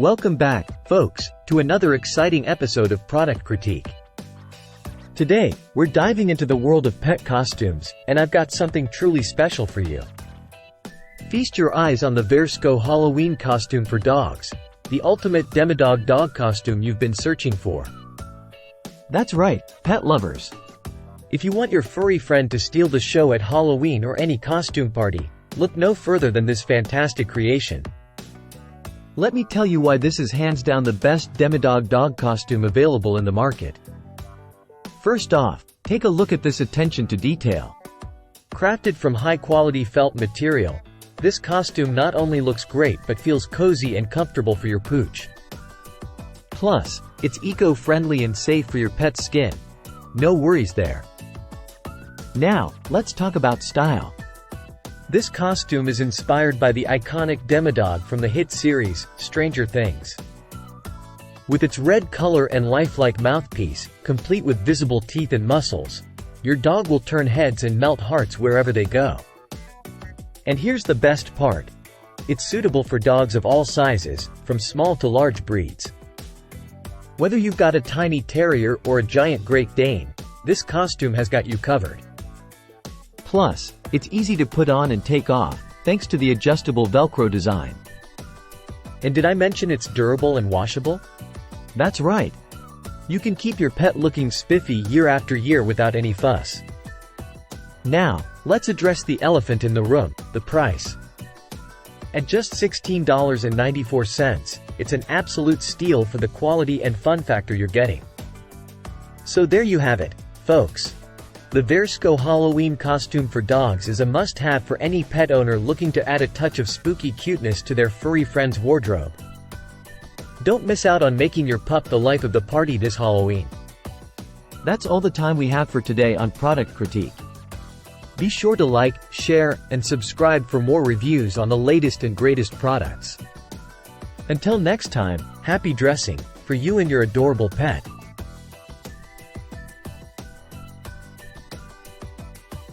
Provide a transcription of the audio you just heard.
Welcome back, folks, to another exciting episode of Product Critique. Today, we're diving into the world of pet costumes, and I've got something truly special for you. Feast your eyes on the Verceco Halloween costume for dogs, the ultimate Demadog Dog Costume you've been searching for. That's right, pet lovers. If you want your furry friend to steal the show at Halloween or any costume party, look no further than this fantastic creation. Let me tell you why this is hands down the best Demadog Dog Costume available in the market. First off, take a look at this attention to detail. Crafted from high-quality felt material, this costume not only looks great but feels cozy and comfortable for your pooch. Plus, it's eco-friendly and safe for your pet's skin. No worries there. Now, let's talk about style. This costume is inspired by the iconic Demadog from the hit series, Stranger Things. With its red color and lifelike mouthpiece, complete with visible teeth and muscles, your dog will turn heads and melt hearts wherever they go. And here's the best part. It's suitable for dogs of all sizes, from small to large breeds. Whether you've got a tiny terrier or a giant Great Dane, this costume has got you covered. Plus, it's easy to put on and take off, thanks to the adjustable Velcro design. And did I mention it's durable and washable? That's right. You can keep your pet looking spiffy year after year without any fuss. Now, let's address the elephant in the room, the price. At just $16.94, it's an absolute steal for the quality and fun factor you're getting. So there you have it, folks. The Verceco Halloween costume for dogs is a must-have for any pet owner looking to add a touch of spooky cuteness to their furry friend's wardrobe. Don't miss out on making your pup the life of the party this Halloween. That's all the time we have for today on Product Critique. Be sure to like, share, and subscribe for more reviews on the latest and greatest products. Until next time, happy dressing, for you and your adorable pet.